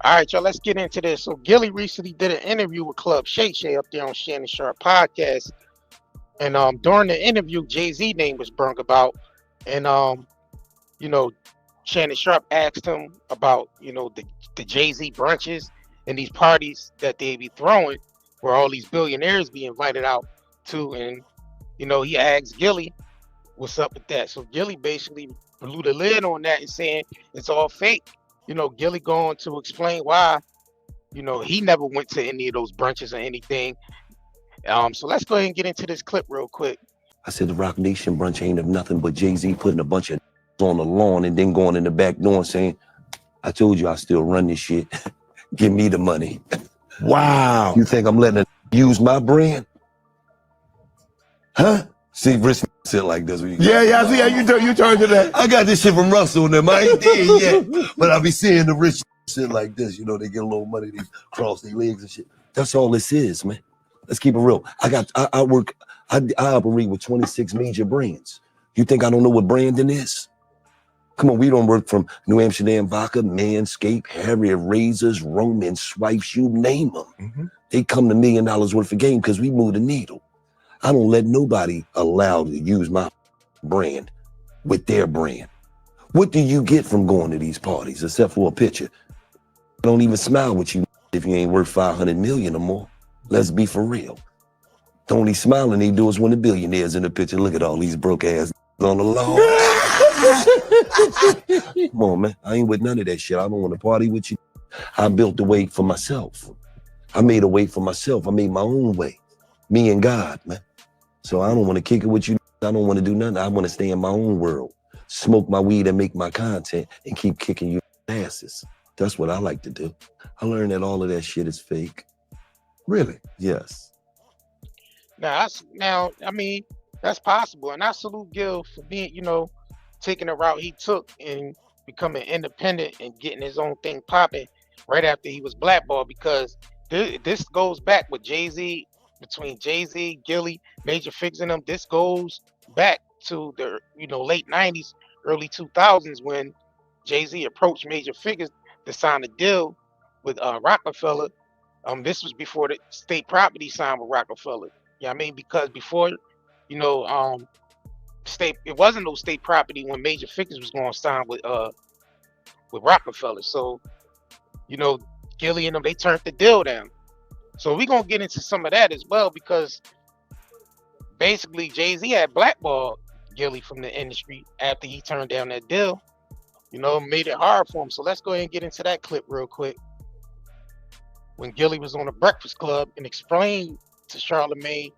All right, y'all, let's get into this. So Gillie recently did an interview with Club Shay up there on Shannon Sharp podcast. And during the interview, Jay-Z name was brung about. And you know, Shannon Sharp asked him about, the Jay-Z brunches and these parties that they be throwing where all these billionaires be invited out to. And, he asked Gillie what's up with that. So Gillie basically blew the lid on that and saying it's all fake. Gillie going to explain why, he never went to any of those brunches or anything. So let's go ahead and get into this clip real quick. I said the Rock Nation brunch ain't of nothing but Jay-Z putting a bunch of on the lawn and then going in the back door and saying, I told you I still run this shit. Give me the money. Wow. You think I'm letting it use my brand? Huh? See, Rich shit like this. Yeah, I see how you turn to that. I got this shit from Russell and them. I ain't there yet. But I be seeing the rich shit like this. They get a little money, they cross their legs and shit. That's all this is, man. Let's keep it real. I operate with 26 major brands. You think I don't know what branding is? Come on, we don't work from New Amsterdam Vodka, Manscaped, Harriet Razors, Roman Swipes, you name them. Mm-hmm. They come to $1 million worth of game because we move the needle. I don't let nobody allow to use my brand with their brand. What do you get from going to these parties except for a picture? I don't even smile with you if you ain't worth 500 million or more. Let's be for real. The only smiling they do is when the billionaires in the picture. Look at all these broke ass on the lawn. Come on, man. I ain't with none of that shit. I don't want to party with you. I built the way for myself. I made a way for myself. I made my own way. Me and God, man. So I don't want to kick it with you. I don't want to do nothing. I want to stay in my own world, smoke my weed and make my content and keep kicking you asses. That's what I like to do. I learned that all of that shit is fake. Really? Yes. Now, I mean, that's possible. And I salute Gil for being, taking the route he took and becoming independent and getting his own thing popping right after he was blackballed, because this goes back with Jay-Z, between Jay-Z, Gillie, Major Figgs and them. This goes back to the, late 90s, early 2000s when Jay-Z approached Major Figgs to sign a deal with Rockefeller. This was before the state property signed with Rockefeller. Because before, it wasn't no state property when Major Figgs was going to sign with Rockefeller. So, Gillie and them, they turned the deal down. So we're gonna get into some of that as well, because basically Jay-Z had blackballed Gillie from the industry after he turned down that deal. Made it hard for him. So let's go ahead and get into that clip real quick. When Gillie was on the Breakfast Club and explained to Charlamagne,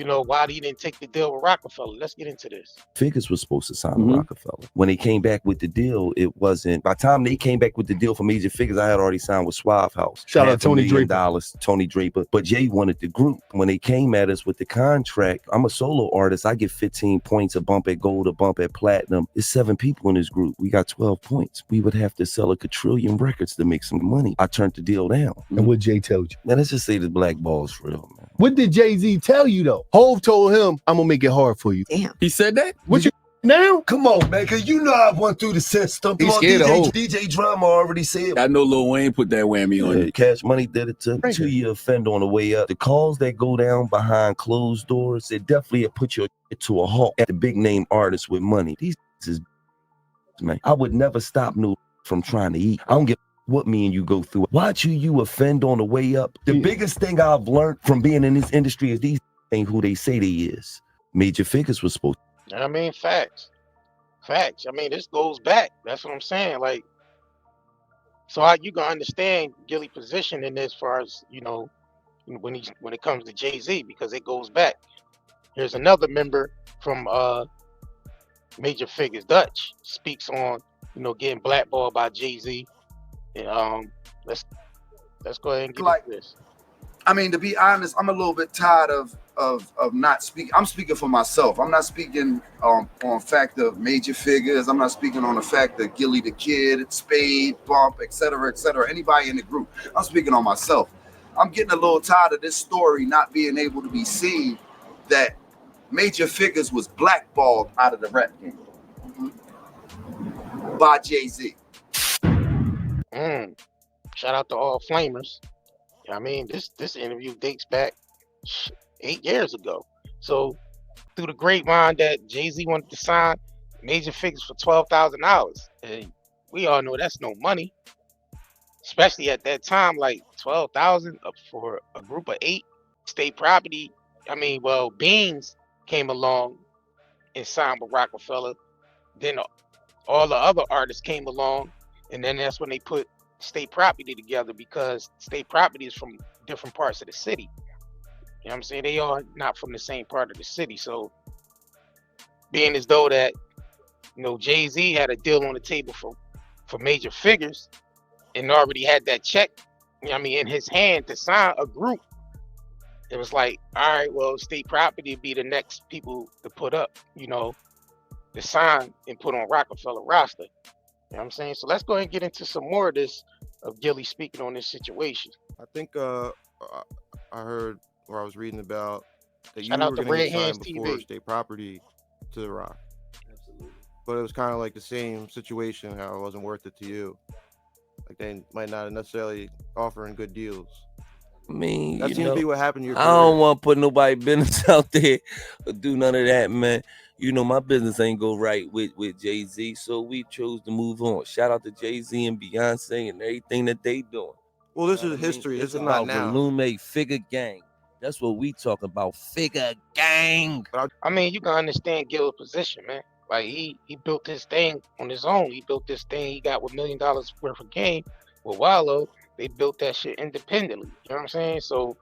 why he didn't take the deal with Rockefeller. Let's get into this. Figures was supposed to sign with Rockefeller. When they came back with the deal, it wasn't. By the time they came back with the deal for Major Figures, I had already signed with Suave House. Shout out Tony Draper. Tony Draper. But Jay wanted the group. When they came at us with the contract, I'm a solo artist. I get 15 points, a bump at gold, a bump at platinum. It's 7 people in this group. We got 12 points. We would have to sell a quadrillion records to make some money. I turned the deal down. And what Jay told you? Man, let's just say the black ball's real, man. What did Jay-Z tell you though? Hov told him, I'm gonna make it hard for you. Damn. He said that? What you now? Come on, man, cause I went through the system. He's scared of Hov. DJ Drama already said. I know Lil Wayne put that whammy on you. Cash Money did it to 2-year offender on the way up. The calls that go down behind closed doors, it definitely put you to a halt at the big name artists with money. These is, man. I would never stop no from trying to eat. I don't give what me and you go through. Watching you offend on the way up. The biggest thing I've learned from being in this industry is these ain't who they say they is. Major Figures was supposed to. Facts. This goes back. That's what I'm saying. Like, so you gonna understand Gillie's position in this, as far as when it comes to Jay-Z, because it goes back. Here's another member from Major Figures, Dutch, speaks on getting blackballed by Jay-Z. Let's go ahead and get into this. To be honest, I'm a little bit tired of not speaking. I'm speaking for myself. I'm not speaking on fact of Major Figures. I'm not speaking on the fact of Gillie the Kid, Spade, Bump, etc., anybody in the group. I'm speaking on myself. I'm getting a little tired of this story not being able to be seen, that Major Figures was blackballed out of the rap game by Jay-Z. Shout out to all Flamers. I mean, this interview dates back 8 years ago. So through the grapevine that Jay-Z wanted to sign Major Figures for $12,000. And we all know that's no money, especially at that time, like 12,000 for a group of 8 state property. I mean, well, Beans came along and signed with Rockefeller. Then all the other artists came along, and then that's when they put state property together because state property is from different parts of the city. You know what I'm saying? They are not from the same part of the city. So being as though that, Jay-Z had a deal on the table for Major Figures and already had that check, in his hand to sign a group, it was like, all right, well, state property would be the next people to put up, to sign and put on Rockefeller roster. You know what I'm saying? So let's go ahead and get into some more of this, of Gillie speaking on this situation. I think I heard, or I was reading about, that you Shout were out to going to Red get signed Hands before TV. state property to the Rock. But it was kind of like the same situation, how it wasn't worth it to you. Like they might not necessarily offering good deals. I mean, That seems to be what happened to your I career. don't want to put nobody business out there or do none of that, man. My business ain't go right with Jay-Z, so we chose to move on. Shout out to Jay-Z and Beyonce and everything that they doing. Well, this is history. This It's is not about now. Relume Figure Gang. That's what we talk about, Figure Gang. I mean, you can understand Gill's position, man. Like he built this thing on his own. He built this thing. He got $1 million worth of game with Wallow. They built that shit independently. You know what I'm saying? So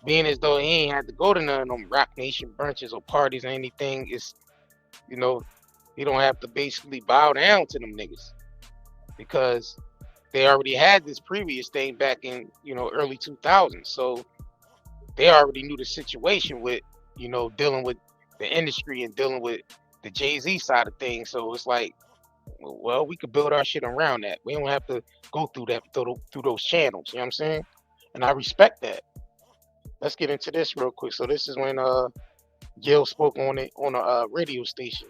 being as though he ain't had to go to none of them Rock Nation brunches or parties or anything, is, he don't have to basically bow down to them niggas because they already had this previous thing back in, early 2000s. So they already knew the situation with, dealing with the industry and dealing with the Jay-Z side of things. So it's like, well, we could build our shit around that. We don't have to go through those channels. You know what I'm saying? And I respect that. Let's get into this real quick. So this is when Gill spoke on it on a radio station.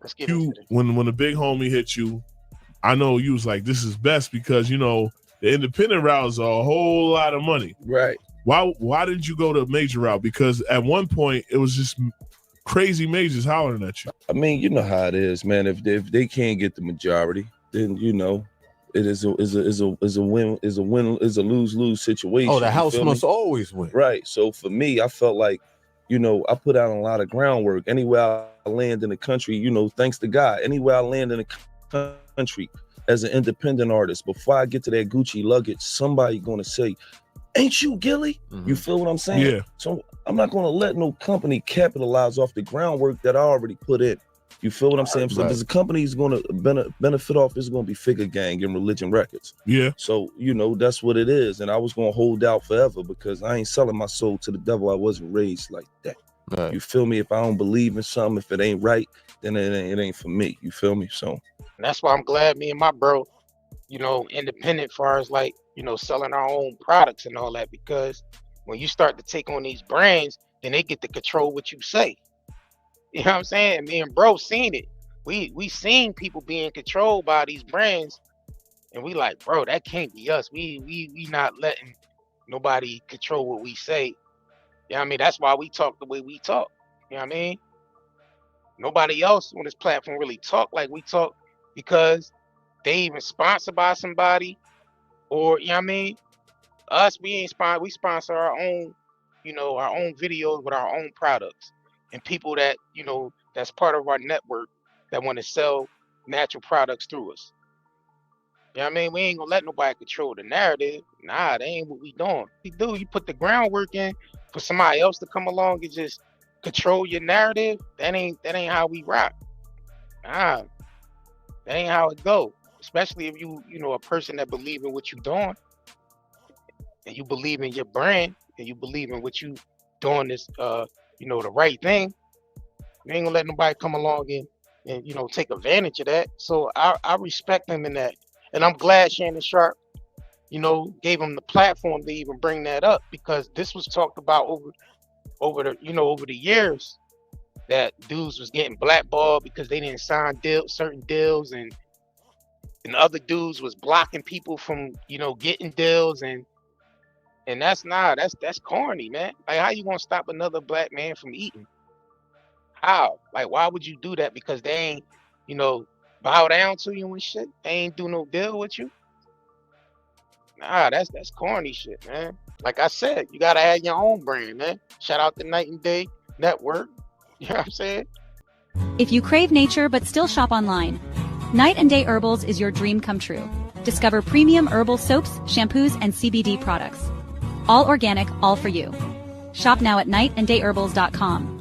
Let's get into this. When the big homie hit you, I know you was like, this is best because the independent route is a whole lot of money. Right. Why did you go to major route? Because at one point it was just crazy majors hollering at you. I mean, you know how it is, man. If they can't get the majority, then it is a lose-lose situation. Oh, the house must always win. Right. So for me, I felt like, I put out a lot of groundwork. Anywhere I land in the country, thanks to God, anywhere I land in the country as an independent artist, before I get to that Gucci luggage, somebody gonna say, ain't you Gillie? Mm-hmm. You feel what I'm saying? Yeah. So I'm not gonna let no company capitalize off the groundwork that I already put in. You feel what I'm saying? So there's a company who's gonna benefit off, it's gonna be Figure Gang and Religion Records. Yeah. So that's what it is. And I was gonna hold out forever because I ain't selling my soul to the devil. I wasn't raised like that. Right. You feel me? If I don't believe in something, if it ain't right, then it ain't for me. You feel me? So and that's why I'm glad me and my bro, independent far as like, selling our own products and all that, because when you start to take on these brands, then they get to control what you say. You know what I'm saying? Me and bro seen it. We seen people being controlled by these brands, and we like, bro, that can't be us. We not letting nobody control what we say. You know what I mean? That's why we talk the way we talk. You know what I mean? Nobody else on this platform really talk like we talk because they even sponsored by somebody, or you know what I mean? Us, we ain't sponsor. We sponsor our own, our own videos with our own products, and people that that's part of our network that want to sell natural products through us. You know what I mean? We ain't gonna let nobody control the narrative. Nah, that ain't what we doing. You put the groundwork in for somebody else to come along and just control your narrative. That ain't how we rock. Nah, that ain't how it go. Especially if you a person that believe in what you doing, and you believe in your brand, and you believe in what you doing this the right thing. You ain't gonna let nobody come along and take advantage of that. So I respect them in that. And I'm glad Shannon Sharp, gave him the platform to even bring that up, because this was talked about over the years, that dudes was getting blackballed because they didn't sign certain deals, and and other dudes was blocking people from, getting deals, and that's corny, man. Like, how you gonna stop another black man from eating? How? Like, why would you do that? Because they ain't, bow down to you and shit. They ain't do no deal with you. Nah, that's corny shit, man. Like I said, you gotta have your own brand, man. Shout out to Night and Day Network. You know what I'm saying? If you crave nature but still shop online, Night and Day Herbals is your dream come true. Discover premium herbal soaps, shampoos, and CBD products. All organic, all for you. Shop now at nightandayherbals.com.